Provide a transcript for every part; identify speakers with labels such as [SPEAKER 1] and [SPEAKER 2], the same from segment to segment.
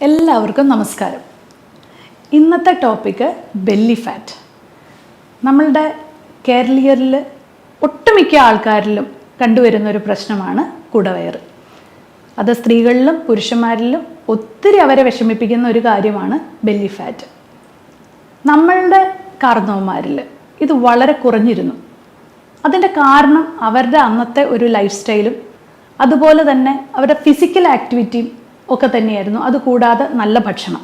[SPEAKER 1] എല്ലാവർക്കും നമസ്കാരം. ഇന്നത്തെ ടോപ്പിക്ക് ബെല്ലി ഫാറ്റ്. നമ്മളുടെ കേരളീയരിൽ ഒട്ടുമിക്ക ആൾക്കാരിലും കണ്ടുവരുന്ന ഒരു പ്രശ്നമാണ് കുടവയറ്. അത് സ്ത്രീകളിലും പുരുഷന്മാരിലും ഒത്തിരി അവരെ വിഷമിപ്പിക്കുന്ന ഒരു കാര്യമാണ് ബെല്ലി ഫാറ്റ്. നമ്മളുടെ കാർന്നവന്മാരിൽ ഇത് വളരെ കുറഞ്ഞിരുന്നു. അതിൻ്റെ കാരണം അവരുടെ അന്നത്തെ ഒരു ലൈഫ് സ്റ്റൈലും അതുപോലെ തന്നെ അവരുടെ ഫിസിക്കൽ ആക്ടിവിറ്റിയും ഒക്കെ തന്നെയായിരുന്നു. അതുകൂടാതെ നല്ല ഭക്ഷണം.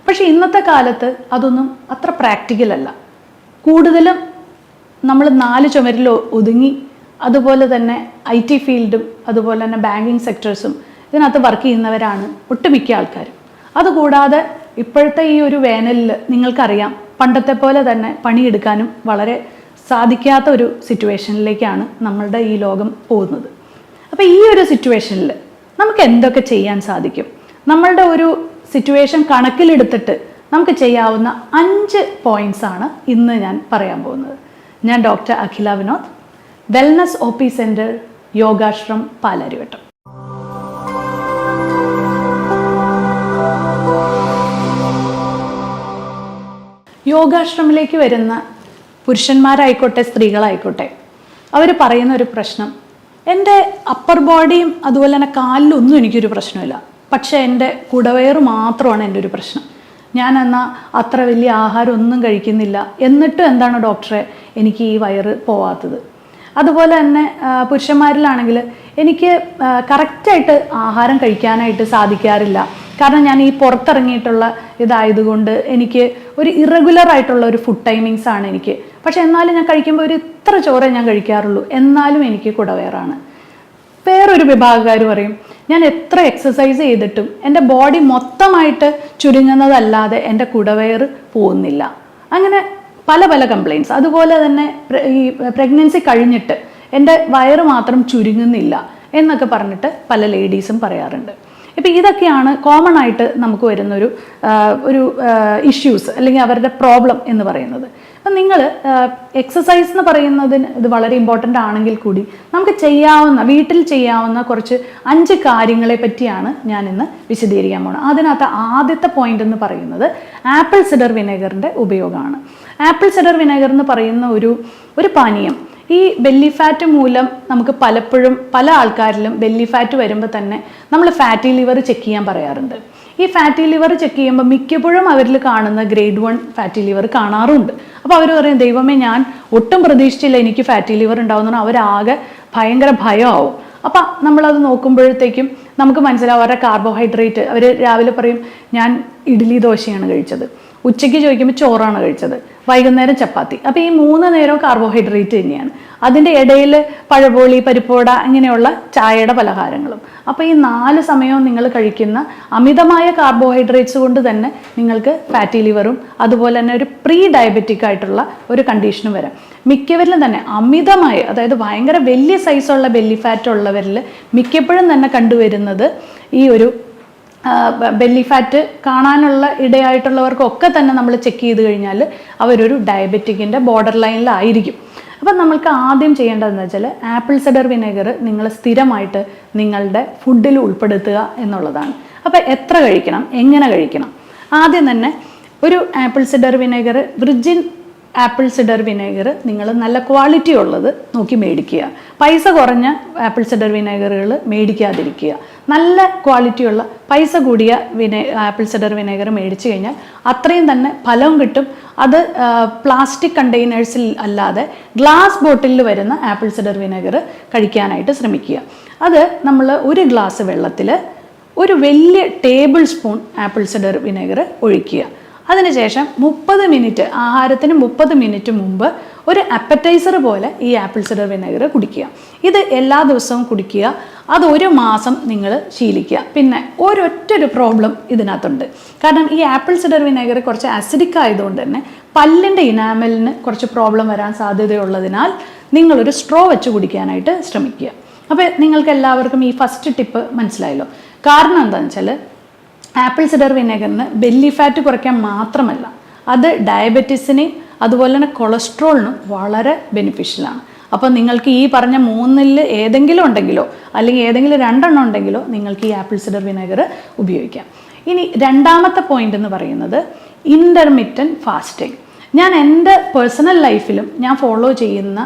[SPEAKER 1] പക്ഷേ ഇന്നത്തെ കാലത്ത് അതൊന്നും അത്ര പ്രാക്ടിക്കൽ അല്ല. കൂടുതലും നമ്മൾ 4 ചുമരിൽ ഒതുങ്ങി, അതുപോലെ തന്നെ IT ഫീൽഡും അതുപോലെ തന്നെ ബാങ്കിങ് സെക്ടേഴ്സും ഇതിനകത്ത് വർക്ക് ചെയ്യുന്നവരാണ് ഒട്ടുമിക്ക ആൾക്കാരും. അതുകൂടാതെ ഇപ്പോഴത്തെ ഈ ഒരു വേനലിൽ നിങ്ങൾക്കറിയാം, പണ്ടത്തെ പോലെ തന്നെ പണിയെടുക്കാനും വളരെ സാധിക്കാത്ത ഒരു സിറ്റുവേഷനിലേക്കാണ് നമ്മളുടെ ഈ ലോകം പോകുന്നത്. അപ്പോൾ ഈ ഒരു സിറ്റുവേഷനിൽ നമുക്ക് എന്തൊക്കെ ചെയ്യാൻ സാധിക്കും? നമ്മളുടെ ഒരു സിറ്റുവേഷൻ കണക്കിലെടുത്തിട്ട് നമുക്ക് ചെയ്യാവുന്ന 5 പോയിന്റ്സ് ആണ് ഇന്ന് ഞാൻ പറയാൻ പോകുന്നത്. ഞാൻ doctor Akhila Vinod, wellness OP centre, Yogashram, Palarivattom. യോഗാശ്രമിലേക്ക് വരുന്ന പുരുഷന്മാരായിക്കോട്ടെ സ്ത്രീകളായിക്കോട്ടെ, അവർ പറയുന്ന ഒരു പ്രശ്നം, എൻ്റെ അപ്പർ ബോഡിയും അതുപോലെ തന്നെ കാലിലൊന്നും എനിക്കൊരു പ്രശ്നമില്ല, പക്ഷേ എൻ്റെ കുടവയറ് മാത്രമാണ് എൻ്റെ ഒരു പ്രശ്നം. ഞാൻ എന്നാൽ അത്ര വലിയ ആഹാരം ഒന്നും കഴിക്കുന്നില്ല, എന്നിട്ടും എന്താണ് ഡോക്ടറെ എനിക്ക് ഈ വയറ് പോവാത്തത്? അതുപോലെ തന്നെ പുരുഷന്മാരിലാണെങ്കിൽ എനിക്ക് കറക്റ്റായിട്ട് ആഹാരം കഴിക്കാനായിട്ട് സാധിക്കാറില്ല. കാരണം ഞാൻ ഈ പുറത്തിറങ്ങിയിട്ടുള്ള ഇതായതുകൊണ്ട് എനിക്ക് ഒരു ഇറഗുലർ ആയിട്ടുള്ള ഒരു ഫുഡ് ടൈമിങ്സ് ആണ് എനിക്ക്. പക്ഷെ എന്നാലും ഞാൻ കഴിക്കുമ്പോൾ ഒരു ഇത്ര ചോറേ ഞാൻ കഴിക്കാറുള്ളൂ, എന്നാലും എനിക്ക് കുടവയറാണ്. വേറൊരു വിഭാഗക്കാർ പറയും, ഞാൻ എത്ര എക്സസൈസ് ചെയ്തിട്ടും എൻ്റെ ബോഡി മൊത്തമായിട്ട് ചുരുങ്ങുന്നതല്ലാതെ എൻ്റെ കുടവയറ് പോകുന്നില്ല. അങ്ങനെ പല പല കംപ്ലയിൻറ്റ്സ്. അതുപോലെ തന്നെ ഈ പ്രഗ്നൻസി കഴിഞ്ഞിട്ട് എൻ്റെ വയറ് മാത്രം ചുരുങ്ങുന്നില്ല എന്നൊക്കെ പറഞ്ഞിട്ട് പല ലേഡീസും പറയാറുണ്ട്. ഇപ്പം ഇതൊക്കെയാണ് കോമൺ ആയിട്ട് നമുക്ക് വരുന്നൊരു ഇഷ്യൂസ് അല്ലെങ്കിൽ അവരുടെ പ്രോബ്ലം എന്ന് പറയുന്നത്. അപ്പം നിങ്ങൾ എക്സസൈസ് എന്ന് പറയുന്നതിന് ഇത് വളരെ ഇമ്പോർട്ടൻ്റ് ആണെങ്കിൽ കൂടി നമുക്ക് ചെയ്യാവുന്ന, വീട്ടിൽ ചെയ്യാവുന്ന കുറച്ച് 5 കാര്യങ്ങളെ പറ്റിയാണ് ഞാൻ ഇന്ന് വിശദീകരിക്കാൻ പോകുന്നത്. അതിനകത്ത് ആദ്യത്തെ പോയിന്റ് എന്ന് പറയുന്നത് ആപ്പിൾ സിഡർ വിനെഗറിൻ്റെ ഉപയോഗമാണ്. ആപ്പിൾ സിഡർ വിനെഗർ എന്ന് പറയുന്ന ഒരു പാനീയം ഈ ബെല്ലി ഫാറ്റ് മൂലം നമുക്ക് പലപ്പോഴും പല ആൾക്കാരിലും ബെല്ലി ഫാറ്റ് വരുമ്പോൾ തന്നെ നമ്മൾ ഫാറ്റി ലിവർ ചെക്ക് ചെയ്യാൻ പറയാറുണ്ട്. ഈ ഫാറ്റി ലിവർ ചെക്ക് ചെയ്യുമ്പോൾ മിക്കപ്പോഴും അവരിൽ കാണുന്ന ഗ്രേഡ് 1 ഫാറ്റി ലിവർ കാണാറുണ്ട്. അപ്പോൾ അവർ പറയും, ദൈവമേ ഞാൻ ഒട്ടും പ്രതീക്ഷിച്ചില്ല എനിക്ക് ഫാറ്റി ലിവർ ഉണ്ടാവുന്ന, അവരാകെ ഭയങ്കര ഭയമാവും. അപ്പം നമ്മളത് നോക്കുമ്പോഴത്തേക്കും നമുക്ക് മനസ്സിലാവും അവരുടെ കാർബോഹൈഡ്രേറ്റ്. അവർ രാവിലെ പറയും ഞാൻ ഇഡ്ഡലി ദോശയാണ് കഴിച്ചത്, ഉച്ചയ്ക്ക് ചോദിക്കുമ്പോൾ ചോറാണ് കഴിച്ചത്, വൈകുന്നേരം ചപ്പാത്തി. അപ്പോൾ ഈ 3 നേരവും കാർബോഹൈഡ്രേറ്റ് തന്നെയാണ്. അതിൻ്റെ ഇടയിൽ പഴപോളി, പരിപ്പോട, ഇങ്ങനെയുള്ള ചായയുടെ പലഹാരങ്ങളും. അപ്പോൾ ഈ 4 സമയവും നിങ്ങൾ കഴിക്കുന്ന അമിതമായ കാർബോഹൈഡ്രേറ്റ്സ് കൊണ്ട് തന്നെ നിങ്ങൾക്ക് ഫാറ്റി ലിവറും അതുപോലെ തന്നെ ഒരു പ്രീ ഡയബറ്റിക് ആയിട്ടുള്ള ഒരു കണ്ടീഷനും വരാം. മിക്കവരിലും തന്നെ അമിതമായ, അതായത് ഭയങ്കര വലിയ സൈസുള്ള ബെല്ലി ഫാറ്റ് ഉള്ളവരിൽ മിക്കപ്പോഴും തന്നെ കണ്ടുവരുന്നത് ഈ ഒരു ബെല്ലി ഫാറ്റ് കാണാനുള്ള ഇടയായിട്ടുള്ളവർക്കൊക്കെ തന്നെ നമ്മൾ ചെക്ക് ചെയ്ത് കഴിഞ്ഞാൽ അവരൊരു ഡയബറ്റിക്കിൻ്റെ ബോർഡർ ലൈനിലായിരിക്കും. അപ്പം നമ്മൾക്ക് ആദ്യം ചെയ്യേണ്ടതെന്ന് വെച്ചാൽ ആപ്പിൾ സിഡർ വിനെഗർ നിങ്ങൾ സ്ഥിരമായിട്ട് നിങ്ങളുടെ ഫുഡിൽ ഉൾപ്പെടുത്തുക എന്നുള്ളതാണ്. അപ്പോൾ എത്ര കഴിക്കണം, എങ്ങനെ കഴിക്കണം? ആദ്യം തന്നെ ഒരു apple cider vinegar, virgin apple cider vinegar നിങ്ങൾ നല്ല ക്വാളിറ്റി ഉള്ളത് നോക്കി മേടിക്കുക. പൈസ കുറഞ്ഞ ആപ്പിൾ സിഡർ വിനെഗറുകൾ മേടിക്കാതിരിക്കുക. നല്ല ക്വാളിറ്റിയുള്ള പൈസ കൂടിയ ആപ്പിൾ സിഡർ വിനെഗർ മേടിച്ചു കഴിഞ്ഞാൽ അത്രയും തന്നെ ഫലം കിട്ടും. അത് പ്ലാസ്റ്റിക് കണ്ടെയ്നേഴ്സിൽ അല്ലാതെ ഗ്ലാസ് ബോട്ടിലിൽ വരുന്ന ആപ്പിൾ സിഡർ വിനെഗർ കഴിക്കാനായിട്ട് ശ്രമിക്കുക. അത് നമ്മൾ 1 ഗ്ലാസ് വെള്ളത്തിൽ ഒരു വലിയ table spoon apple cider vinegar ഒഴിക്കുക. അതിനുശേഷം 30 മിനിറ്റ്, ആഹാരത്തിന് 30 മിനിറ്റ് മുമ്പ് ഒരു അപ്പറ്റൈസർ പോലെ ഈ ആപ്പിൾ സിഡർ വിനെഗർ കുടിക്കുക. ഇത് എല്ലാ ദിവസവും കുടിക്കുക. അത് 1 മാസം നിങ്ങൾ ശീലിക്കുക. പിന്നെ ഒരൊറ്റൊരു പ്രോബ്ലം ഇതിനകത്തുണ്ട്. കാരണം ഈ ആപ്പിൾ സിഡർ വിനെഗർ കുറച്ച് അസിഡിക് ആയതുകൊണ്ട് തന്നെ പല്ലിൻ്റെ ഇനാമലിന് കുറച്ച് പ്രോബ്ലം വരാൻ സാധ്യതയുള്ളതിനാൽ നിങ്ങളൊരു സ്ട്രോ വെച്ച് കുടിക്കാനായിട്ട് ശ്രമിക്കുക. അപ്പോൾ നിങ്ങൾക്ക് എല്ലാവർക്കും ഈ ഫസ്റ്റ് ടിപ്പ് മനസ്സിലായല്ലോ. കാരണം എന്താണെന്ന് വെച്ചാൽ ആപ്പിൾ സിഡർ വിനെഗറിന് ബെല്ലി ഫാറ്റ് കുറയ്ക്കാൻ മാത്രമല്ല, അത് ഡയബറ്റീസിനെയും അതുപോലെ തന്നെ കൊളസ്ട്രോളിനും വളരെ ബെനിഫിഷ്യലാണ്. അപ്പോൾ നിങ്ങൾക്ക് ഈ പറഞ്ഞ 3-ൽ ഏതെങ്കിലും ഉണ്ടെങ്കിലോ അല്ലെങ്കിൽ ഏതെങ്കിലും 2 ഉണ്ടെങ്കിലോ നിങ്ങൾക്ക് ഈ ആപ്പിൾ സിഡർ വിനെഗർ ഉപയോഗിക്കാം. ഇനി രണ്ടാമത്തെ പോയിന്റ് എന്ന് പറയുന്നത് ഇൻ്റർമിറ്റൻറ്റ് ഫാസ്റ്റിംഗ്. ഞാൻ എൻ്റെ പേഴ്സണൽ ലൈഫിലും ഞാൻ ഫോളോ ചെയ്യുന്ന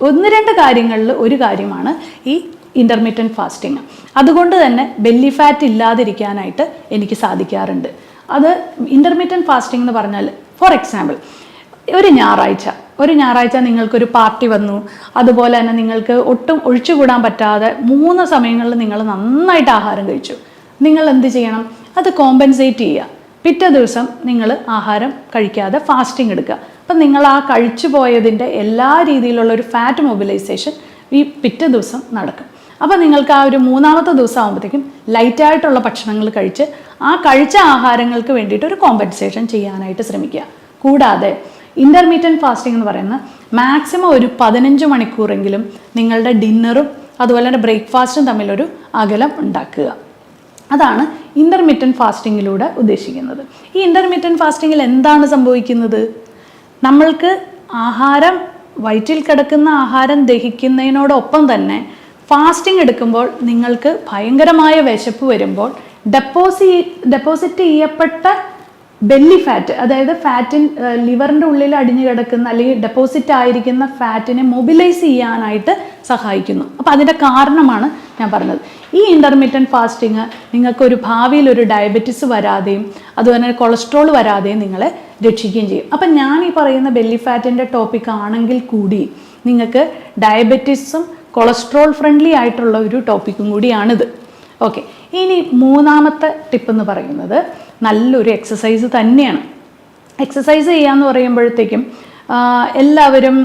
[SPEAKER 1] 1-2 കാര്യങ്ങളിൽ ഒരു കാര്യമാണ് ഈ ഇൻ്റർമിറ്റൻറ്റ് ഫാസ്റ്റിംഗ്. അതുകൊണ്ട് തന്നെ ബെല്ലി ഫാറ്റ് ഇല്ലാതിരിക്കാനായിട്ട് എനിക്ക് സാധിക്കാറുണ്ട്. അത് ഇൻ്റർമിറ്റൻറ്റ് ഫാസ്റ്റിംഗ് എന്ന് പറഞ്ഞാൽ, ഫോർ എക്സാമ്പിൾ, ഒരു ഞായറാഴ്ച നിങ്ങൾക്കൊരു പാർട്ടി വന്നു, അതുപോലെ തന്നെ നിങ്ങൾക്ക് ഒട്ടും ഒഴിച്ചുകൂടാൻ പറ്റാതെ 3 സമയങ്ങളിൽ നിങ്ങൾ നന്നായിട്ട് ആഹാരം കഴിച്ചു. നിങ്ങൾ എന്ത് ചെയ്യണം? അത് കോമ്പൻസേറ്റ് ചെയ്യുക. പിറ്റേ ദിവസം നിങ്ങൾ ആഹാരം കഴിക്കാതെ ഫാസ്റ്റിംഗ് എടുക്കുക. അപ്പം നിങ്ങൾ ആ കഴിച്ചു പോയതിൻ്റെ എല്ലാ രീതിയിലുള്ള ഒരു ഫാറ്റ് മൊബിലൈസേഷൻ ഈ പിറ്റേ ദിവസം നടക്കും. അപ്പോൾ നിങ്ങൾക്ക് ആ ഒരു 3-ാമത്തെ ദിവസം ആകുമ്പോഴത്തേക്കും ലൈറ്റായിട്ടുള്ള ഭക്ഷണങ്ങൾ കഴിച്ച് ആ കഴിച്ച ആഹാരങ്ങൾക്ക് വേണ്ടിയിട്ട് ഒരു കോമ്പൻസേഷൻ ചെയ്യാനായിട്ട് ശ്രമിക്കുക. കൂടാതെ ഇൻ്റർമീഡിയറ്റ് ഫാസ്റ്റിംഗ് എന്ന് പറയുന്നത് മാക്സിമം ഒരു 15 മണിക്കൂറെങ്കിലും നിങ്ങളുടെ ഡിന്നറും അതുപോലെ തന്നെ ബ്രേക്ക്ഫാസ്റ്റും തമ്മിലൊരു അകലം ഉണ്ടാക്കുക. അതാണ് ഇൻ്റർമീഡിയറ്റ് ഫാസ്റ്റിങ്ങിലൂടെ ഉദ്ദേശിക്കുന്നത്. ഈ ഇൻ്റർമീഡിയറ്റ് ഫാസ്റ്റിങ്ങിൽ എന്താണ് സംഭവിക്കുന്നത്? നമ്മൾക്ക് ആഹാരം, വയറ്റിൽ കിടക്കുന്ന ആഹാരം ദഹിക്കുന്നതിനോടൊപ്പം തന്നെ ഫാസ്റ്റിംഗ് എടുക്കുമ്പോൾ നിങ്ങൾക്ക് ഭയങ്കരമായ വിശപ്പ് വരുമ്പോൾ ഡെപ്പോസിറ്റ് ചെയ്യപ്പെട്ട ബെല്ലി ഫാറ്റ്, അതായത് ലിവറിൻ്റെ ഉള്ളിൽ അടിഞ്ഞു കിടക്കുന്ന അല്ലെങ്കിൽ ഡെപ്പോസിറ്റ് ആയിരിക്കുന്ന ഫാറ്റിനെ മൊബിലൈസ് ചെയ്യാനായിട്ട് സഹായിക്കുന്നു. അപ്പോൾ അതിൻ്റെ കാരണമാണ് ഞാൻ പറഞ്ഞത്. ഈ ഇൻ്റർമീഡിയറ്റ് ഫാസ്റ്റിംഗ് നിങ്ങൾക്കൊരു ഭാവിയിൽ ഒരു ഡയബറ്റിസ് വരാതെയും അതുപോലെ തന്നെ കൊളസ്ട്രോൾ വരാതെയും നിങ്ങളെ രക്ഷിക്കുകയും ചെയ്യും. അപ്പം ഞാൻ ഈ പറയുന്ന ബെല്ലി ഫാറ്റിൻ്റെ ടോപ്പിക് ആണെങ്കിൽ കൂടി നിങ്ങൾക്ക് ഡയബറ്റിസും കൊളസ്ട്രോൾ ഫ്രണ്ട്ലി ആയിട്ടുള്ള ഒരു ടോപ്പിക്കും കൂടിയാണിത്. ഓക്കെ, ഇനി 3-ാമത്തെ ടിപ്പ് എന്ന് പറയുന്നത് നല്ലൊരു എക്സസൈസ് തന്നെയാണ്. എക്സസൈസ് ചെയ്യാന്ന് പറയുമ്പോഴത്തേക്കും എല്ലാവരും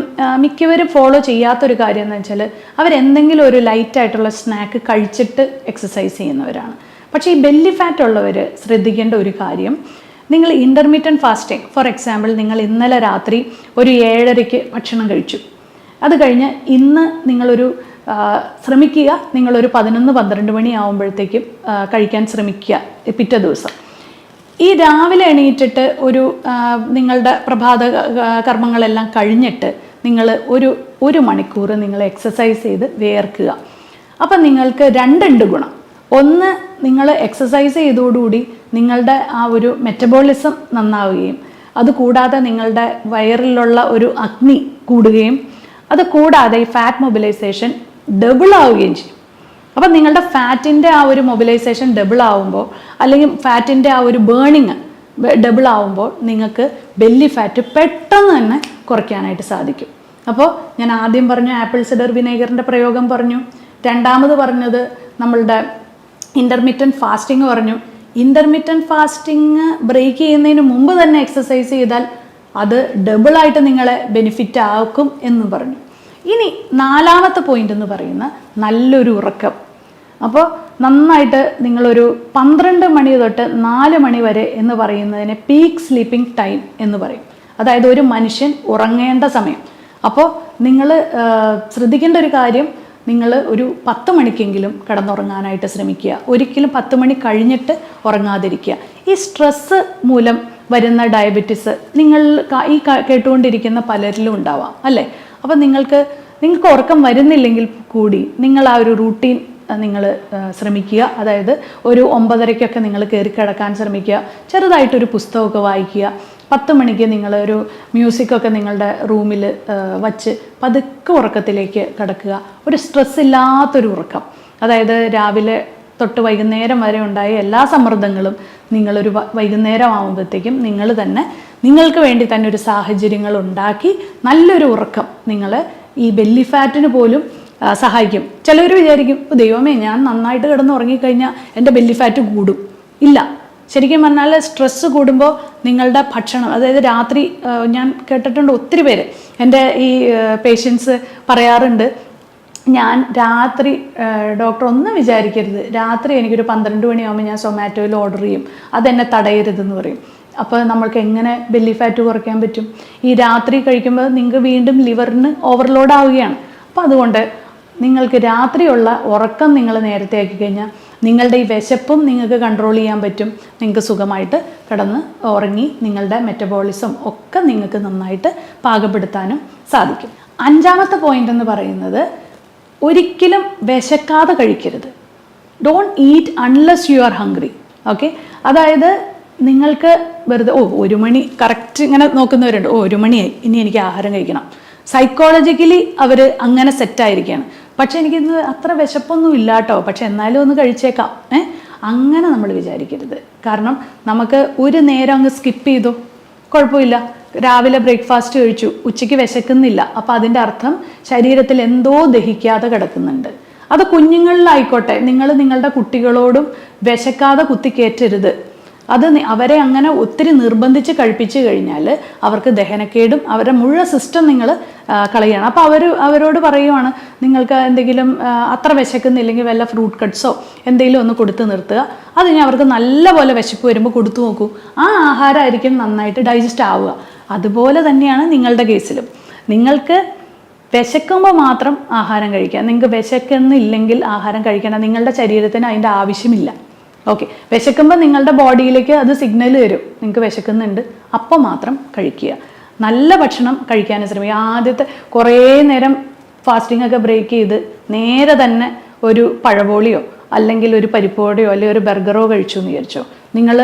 [SPEAKER 1] മിക്കവരും ഫോളോ ചെയ്യാത്തൊരു കാര്യം എന്ന് വെച്ചാൽ അവരെന്തെങ്കിലും ഒരു ലൈറ്റായിട്ടുള്ള സ്നാക്ക് കഴിച്ചിട്ട് എക്സസൈസ് ചെയ്യുന്നവരാണ്. പക്ഷേ ഈ ബെല്ലി ഫാറ്റ് ഉള്ളവർ ശ്രദ്ധിക്കേണ്ട ഒരു കാര്യം, നിങ്ങൾ ഇൻ്റർമീഡിയറ്റ് ഫാസ്റ്റിംഗ്, ഫോർ എക്സാമ്പിൾ, നിങ്ങൾ ഇന്നലെ രാത്രി ഒരു 7:30-ക്ക് ഭക്ഷണം കഴിച്ചു. അത് കഴിഞ്ഞ് ഇന്ന് നിങ്ങളൊരു ശ്രമിക്കുക, നിങ്ങളൊരു 11-12 മണി ആകുമ്പോഴത്തേക്കും കഴിക്കാൻ ശ്രമിക്കുക പിറ്റേ ദിവസം. ഈ രാവിലെ എണീറ്റിട്ട് നിങ്ങളുടെ പ്രഭാത കർമ്മങ്ങളെല്ലാം കഴിഞ്ഞിട്ട് നിങ്ങൾ ഒരു മണിക്കൂർ നിങ്ങൾ എക്സസൈസ് ചെയ്ത് വിയർക്കുക. അപ്പം നിങ്ങൾക്ക് 2 ഗുണം. ഒന്ന്, നിങ്ങൾ എക്സസൈസ് ചെയ്തോടുകൂടി നിങ്ങളുടെ ആ ഒരു മെറ്റബോളിസം നന്നാവുകയും അതുകൂടാതെ നിങ്ങളുടെ വയറിലുള്ള ഒരു അഗ്നി കൂടുകയും അത് കൂടാതെ ഈ ഫാറ്റ് മൊബിലൈസേഷൻ ഡബിൾ ആവുകയും ചെയ്യും. അപ്പം നിങ്ങളുടെ ഫാറ്റിൻ്റെ ആ ഒരു മൊബിലൈസേഷൻ ഡബിൾ ആവുമ്പോൾ അല്ലെങ്കിൽ ഫാറ്റിൻ്റെ ആ ഒരു ബേണിങ് ഡബിൾ ആവുമ്പോൾ നിങ്ങൾക്ക് ബെല്ലി ഫാറ്റ് പെട്ടെന്ന് തന്നെ കുറയ്ക്കാനായിട്ട് സാധിക്കും. അപ്പോൾ ഞാൻ ആദ്യം പറഞ്ഞു ആപ്പിൾ സിഡർ വിനേഗറിൻ്റെ പ്രയോഗം പറഞ്ഞു. രണ്ടാമത് പറഞ്ഞത് നമ്മളുടെ ഇൻ്റർമീഡിയറ്റ് ഫാസ്റ്റിംഗ് പറഞ്ഞു. ഇൻ്റർമീഡിയറ്റ് ഫാസ്റ്റിംഗ് ബ്രേക്ക് ചെയ്യുന്നതിന് മുമ്പ് തന്നെ എക്സസൈസ് ചെയ്താൽ അത് ഡബിളായിട്ട് നിങ്ങളെ ബെനിഫിറ്റ് ആക്കും എന്നും പറഞ്ഞു. ഇനി 4-ാമത്തെ പോയിന്റ് എന്ന് പറയുന്ന നല്ലൊരു ഉറക്കം. അപ്പോൾ നന്നായിട്ട് നിങ്ങളൊരു 12 മണി തൊട്ട് 4 മണി വരെ എന്ന് പറയുന്നതിനെ പീക്ക് സ്ലീപ്പിംഗ് ടൈം എന്ന് പറയും. അതായത് ഒരു മനുഷ്യൻ ഉറങ്ങേണ്ട സമയം. അപ്പോൾ നിങ്ങൾ ശ്രദ്ധിക്കേണ്ട ഒരു കാര്യം, നിങ്ങൾ ഒരു 10 മണിക്കെങ്കിലും കിടന്നുറങ്ങാനായിട്ട് ശ്രമിക്കുക. ഒരിക്കലും 10 മണി കഴിഞ്ഞിട്ട് ഉറങ്ങാതിരിക്കുക. ഈ സ്ട്രെസ്സ് മൂലം വരുന്ന ഡയബറ്റിസ് നിങ്ങൾ ഈ കേട്ടുകൊണ്ടിരിക്കുന്ന പലരിലും ഉണ്ടാവാം അല്ലേ? അപ്പം നിങ്ങൾക്ക് ഉറക്കം വരുന്നില്ലെങ്കിൽ കൂടി നിങ്ങൾ ആ ഒരു റൂട്ടീൻ നിങ്ങൾ ശ്രമിക്കുക. അതായത് ഒരു 9:30-ക്കൊക്കെ നിങ്ങൾ കയറി കിടക്കാൻ ശ്രമിക്കുക. ചെറുതായിട്ടൊരു പുസ്തകമൊക്കെ വായിക്കുക. 10 മണിക്ക് നിങ്ങളൊരു മ്യൂസിക്കൊക്കെ നിങ്ങളുടെ റൂമിൽ വച്ച് പതുക്കെ ഉറക്കത്തിലേക്ക് കിടക്കുക. ഒരു സ്ട്രെസ് ഇല്ലാത്തൊരു ഉറക്കം. അതായത് രാവിലെ തൊട്ട് വൈകുന്നേരം വരെ ഉണ്ടായ എല്ലാ സമ്മർദ്ദങ്ങളും നിങ്ങളൊരു വൈകുന്നേരം ആകുമ്പോഴത്തേക്കും നിങ്ങൾക്ക് വേണ്ടി തന്നെ ഒരു സാഹചര്യങ്ങൾ ഉണ്ടാക്കി നല്ലൊരു ഉറക്കം നിങ്ങൾ ഈ ബെല്ലി ഫാറ്റിന് പോലും സഹായിക്കും. ചിലവർ വിചാരിക്കും, ദൈവമേ, ഞാൻ നന്നായിട്ട് കിടന്ന് ഉറങ്ങിക്കഴിഞ്ഞാൽ എൻ്റെ ബെല്ലി ഫാറ്റ് കൂടും. ഇല്ല, ശരിക്കും പറഞ്ഞാൽ സ്ട്രെസ്സ് കൂടുമ്പോൾ നിങ്ങളുടെ ഭക്ഷണം, അതായത് രാത്രി, ഞാൻ കേട്ടിട്ടുണ്ട് ഒത്തിരി പേര്, എൻ്റെ ഈ പേഷ്യൻസ് പറയാറുണ്ട്, ഞാൻ രാത്രി, ഡോക്ടർ ഒന്നും വിചാരിക്കരുത്, രാത്രി എനിക്കൊരു 12 മണിയാകുമ്പോൾ ഞാൻ സൊമാറ്റോയിൽ ഓർഡർ ചെയ്യും, അതെന്നെ തടയരുതെന്ന് പറയും. അപ്പോൾ നമ്മൾക്ക് എങ്ങനെ ബെല്ലി ഫാറ്റ് കുറയ്ക്കാൻ പറ്റും? ഈ രാത്രി കഴിക്കുമ്പോൾ നിങ്ങൾക്ക് വീണ്ടും ലിവറിന് ഓവർലോഡ് ആവുകയാണ്. അപ്പോൾ അതുകൊണ്ട് നിങ്ങൾക്ക് രാത്രിയുള്ള ഉറക്കം നിങ്ങൾ നേരത്തെ ആക്കി കഴിഞ്ഞാൽ നിങ്ങളുടെ ഈ വിശപ്പും നിങ്ങൾക്ക് കൺട്രോൾ ചെയ്യാൻ പറ്റും. നിങ്ങൾക്ക് സുഖമായിട്ട് കിടന്ന് ഉറങ്ങി നിങ്ങളുടെ മെറ്റബോളിസം ഒക്കെ നിങ്ങൾക്ക് നന്നായിട്ട് പാകപ്പെടുത്താനും സാധിക്കും. 5-ാമത്തെ പോയിന്റ് എന്ന് പറയുന്നത്, ഒരിക്കലും വിശക്കാതെ കഴിക്കരുത്. Don't eat unless you are hungry. Okay, അതായത് നിങ്ങൾക്ക് വെറുതെ 1 മണി കറക്റ്റ് ഇങ്ങനെ നോക്കുന്നവരുണ്ട്, 1 മണിയായി ഇനി എനിക്ക് ആഹാരം കഴിക്കണം. സൈക്കോളജിക്കലി അവർ അങ്ങനെ സെറ്റായിരിക്കുകയാണ്. പക്ഷെ എനിക്കിന്ന് അത്ര വിശപ്പൊന്നും ഇല്ല കേട്ടോ, പക്ഷെ എന്നാലും ഒന്ന് കഴിച്ചേക്കാം. അങ്ങനെ നമ്മൾ വിചാരിക്കരുത്. കാരണം നമുക്ക് ഒരു നേരം അങ്ങ് സ്കിപ്പ് ചെയ്തു, കുഴപ്പമില്ല. രാവിലെ ബ്രേക്ക്ഫാസ്റ്റ് കഴിച്ചു, ഉച്ചയ്ക്ക് വിശക്കുന്നില്ല, അപ്പോൾ അതിൻ്റെ അർത്ഥം ശരീരത്തിൽ എന്തോ ദഹിക്കാതെ കിടക്കുന്നുണ്ട്. അത് കുഞ്ഞുങ്ങളിലായിക്കോട്ടെ, നിങ്ങൾ നിങ്ങളുടെ കുട്ടികളോടും വിശക്കാതെ കുത്തിക്കയറ്റരുത്. അത് അവരെ അങ്ങനെ ഒത്തിരി നിർബന്ധിച്ച് കഴിപ്പിച്ചു കഴിഞ്ഞാൽ അവർക്ക് ദഹനക്കേടും അവരുടെ മുഴുവൻ സിസ്റ്റം നിങ്ങൾ കളയുകയാണ്. അപ്പോൾ അവരോട് പറയുവാണ്, നിങ്ങൾക്ക് എന്തെങ്കിലും അത്ര വിശക്കുന്നില്ലെങ്കിൽ വല്ല ഫ്രൂട്ട് കട്ട്സോ എന്തെങ്കിലും ഒന്ന് കൊടുത്ത് നിർത്തുക. അത് ഞാൻ അവർക്ക് നല്ലപോലെ വിശപ്പ് വരുമ്പോൾ കൊടുത്തു നോക്കൂ, ആ ആഹാരമായിരിക്കും നന്നായിട്ട് ഡൈജസ്റ്റ് ആവുക. അതുപോലെ തന്നെയാണ് നിങ്ങളുടെ കേസിലും. നിങ്ങൾക്ക് വിശക്കുമ്പോൾ മാത്രം ആഹാരം കഴിക്കുക, നിങ്ങൾക്ക് വിശക്കുന്നില്ലെങ്കിൽ ആഹാരം കഴിക്കണം. നിങ്ങളുടെ ശരീരത്തിന് അതിൻ്റെ ആവശ്യമില്ല. ഓക്കെ, വിശക്കുമ്പോൾ നിങ്ങളുടെ ബോഡിയിലേക്ക് അത് സിഗ്നൽ തരും, നിങ്ങൾക്ക് വിശക്കുന്നുണ്ട്, അപ്പോൾ മാത്രം കഴിക്കുക. നല്ല ഭക്ഷണം കഴിക്കാൻ ശ്രമിക്കുക. ആദ്യത്തെ കുറേ നേരം ഫാസ്റ്റിംഗ് ഒക്കെ ബ്രേക്ക് ചെയ്ത് നേരെ തന്നെ ഒരു പഴപോളിയോ അല്ലെങ്കിൽ ഒരു പരിപ്പോടെയോ അല്ലെങ്കിൽ ഒരു ബർഗറോ കഴിച്ചു എന്ന് വിചാരിച്ചോ, നിങ്ങൾ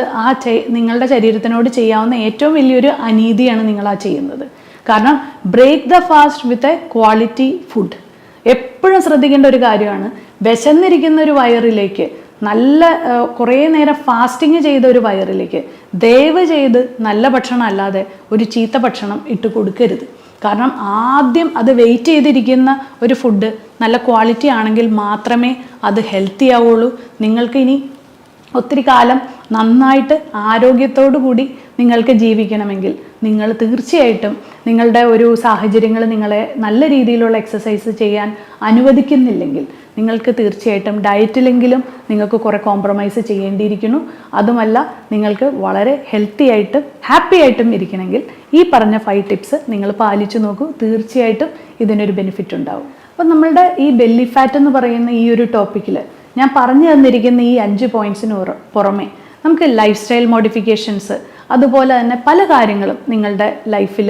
[SPEAKER 1] നിങ്ങളുടെ ശരീരത്തിനോട് ചെയ്യാവുന്ന ഏറ്റവും വലിയൊരു അനീതിയാണ് നിങ്ങൾ ആ ചെയ്യുന്നത്. കാരണം break the fast with a quality food. എപ്പോഴും ശ്രദ്ധിക്കേണ്ട ഒരു കാര്യമാണ്, വിശന്നിരിക്കുന്ന ഒരു വയറിലേക്ക്, നല്ല കുറേ നേരം ഫാസ്റ്റിങ് ചെയ്ത ഒരു വയറിലേക്ക് ദയവ് ചെയ്ത് നല്ല ഭക്ഷണം അല്ലാതെ ഒരു ചീത്ത ഭക്ഷണം ഇട്ട് കൊടുക്കരുത്. കാരണം ആദ്യം അത് വെയിറ്റ് ചെയ്തിരിക്കുന്ന ഒരു ഫുഡ് നല്ല ക്വാളിറ്റി ആണെങ്കിൽ മാത്രമേ അത് ഹെൽത്തി ആവുള്ളൂ. നിങ്ങൾക്ക് ഇനി ഒത്തിരി കാലം നന്നായിട്ട് ആരോഗ്യത്തോടു കൂടി നിങ്ങൾക്ക് ജീവിക്കണമെങ്കിൽ നിങ്ങൾ തീർച്ചയായിട്ടും നിങ്ങളുടെ ഒരു സാഹചര്യങ്ങൾ നിങ്ങളെ നല്ല രീതിയിലുള്ള എക്സസൈസ് ചെയ്യാൻ അനുവദിക്കുന്നില്ലെങ്കിൽ നിങ്ങൾക്ക് തീർച്ചയായിട്ടും ഡയറ്റിലെങ്കിലും നിങ്ങൾക്ക് കുറേ കോംപ്രമൈസ് ചെയ്യേണ്ടിയിരിക്കുന്നു. അതുമല്ല, നിങ്ങൾക്ക് വളരെ ഹെൽത്തി ആയിട്ടും ഹാപ്പി ആയിട്ടും ഇരിക്കണമെങ്കിൽ ഈ പറഞ്ഞ 5 ടിപ്സ് നിങ്ങൾ പാലിച്ചു നോക്കൂ. തീർച്ചയായിട്ടും ഇതിനൊരു ബെനിഫിറ്റ് ഉണ്ടാവും. അപ്പം നമ്മളുടെ ഈ ബെല്ലി ഫാറ്റ് എന്ന് പറയുന്ന ഈ ഒരു ടോപ്പിക്കിൽ ഞാൻ പറഞ്ഞു തന്നിരിക്കുന്ന ഈ 5 പോയിന്റ്സിന് പുറമെ നമുക്ക് ലൈഫ് സ്റ്റൈൽ മോഡിഫിക്കേഷൻസ്, അതുപോലെ തന്നെ പല കാര്യങ്ങളും നിങ്ങളുടെ ലൈഫിൽ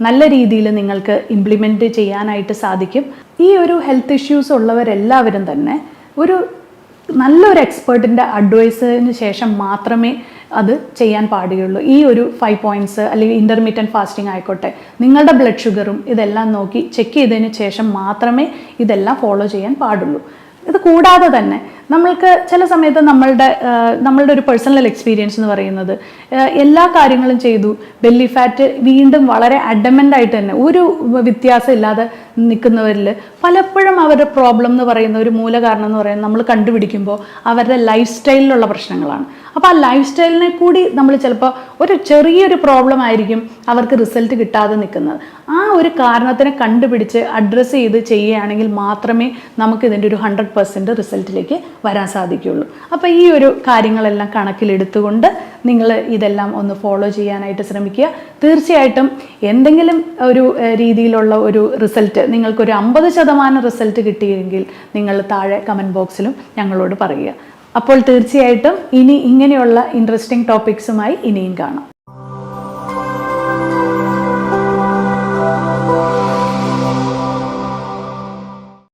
[SPEAKER 1] നല്ല രീതിയിൽ നിങ്ങൾക്ക് ഇംപ്ലിമെൻറ്റ് ചെയ്യാനായിട്ട് സാധിക്കും. ഈ ഒരു ഹെൽത്ത് ഇഷ്യൂസ് ഉള്ളവരെല്ലാവരും തന്നെ ഒരു നല്ലൊരു എക്സ്പേർട്ടിൻ്റെ അഡ്വൈസിന് ശേഷം മാത്രമേ അത് ചെയ്യാൻ പാടുകയുള്ളൂ. ഈ ഒരു 5 പോയിന്റ്സ് അല്ലെങ്കിൽ ഇൻ്റർമീഡിയറ്റ് ഫാസ്റ്റിംഗ് ആയിക്കോട്ടെ, നിങ്ങളുടെ ബ്ലഡ് ഷുഗറും ഇതെല്ലാം നോക്കി ചെക്ക് ചെയ്തതിന് ശേഷം മാത്രമേ ഇതെല്ലാം ഫോളോ ചെയ്യാൻ പാടുള്ളൂ. ഇത് കൂടാതെ തന്നെ നമ്മൾക്ക് ചില സമയത്ത് നമ്മളുടെ ഒരു പേഴ്സണൽ എക്സ്പീരിയൻസ് എന്ന് പറയുന്നത്, എല്ലാ കാര്യങ്ങളും ചെയ്തു, ബെല്ലി ഫാറ്റ് വീണ്ടും വളരെ അഡമൻ്റ് ആയിട്ട് തന്നെ ഒരു വ്യത്യാസം ഇല്ലാതെ നിൽക്കുന്നവരിൽ പലപ്പോഴും അവരുടെ പ്രോബ്ലം എന്ന് പറയുന്ന ഒരു മൂല കാരണം എന്ന് പറയുന്നത് നമ്മൾ കണ്ടുപിടിക്കുമ്പോൾ അവരുടെ ലൈഫ് സ്റ്റൈലിലുള്ള പ്രശ്നങ്ങളാണ്. അപ്പോൾ ആ ലൈഫ് സ്റ്റൈലിനെ കൂടി നമ്മൾ ചിലപ്പോൾ ഒരു ചെറിയൊരു പ്രോബ്ലം ആയിരിക്കും അവർക്ക് റിസൾട്ട് കിട്ടാതെ നിൽക്കുന്നത്. ആ ഒരു കാരണത്തിനെ കണ്ടുപിടിച്ച് അഡ്രസ്സ് ചെയ്ത് ചെയ്യുകയാണെങ്കിൽ മാത്രമേ നമുക്ക് ഇതിൻ്റെ ഒരു 100% റിസൾട്ടിലേക്ക് വരാൻ സാധിക്കുകയുള്ളൂ. അപ്പോൾ ഈ ഒരു കാര്യങ്ങളെല്ലാം കണക്കിലെടുത്തുകൊണ്ട് നിങ്ങൾ ഇതെല്ലാം ഒന്ന് ഫോളോ ചെയ്യാനായിട്ട് ശ്രമിക്കുക. തീർച്ചയായിട്ടും എന്തെങ്കിലും ഒരു രീതിയിലുള്ള ഒരു റിസൾട്ട്, നിങ്ങൾക്കൊരു 50% റിസൾട്ട് കിട്ടിയെങ്കിൽ നിങ്ങൾ താഴെ കമൻറ്റ് ബോക്സിലും ഞങ്ങളോട് പറയുക. അപ്പോൾ തീർച്ചയായിട്ടും ഇനി ഇങ്ങനെയുള്ള ഇൻട്രസ്റ്റിംഗ് ടോപ്പിക്സുമായി ഇനിയും കാണാം.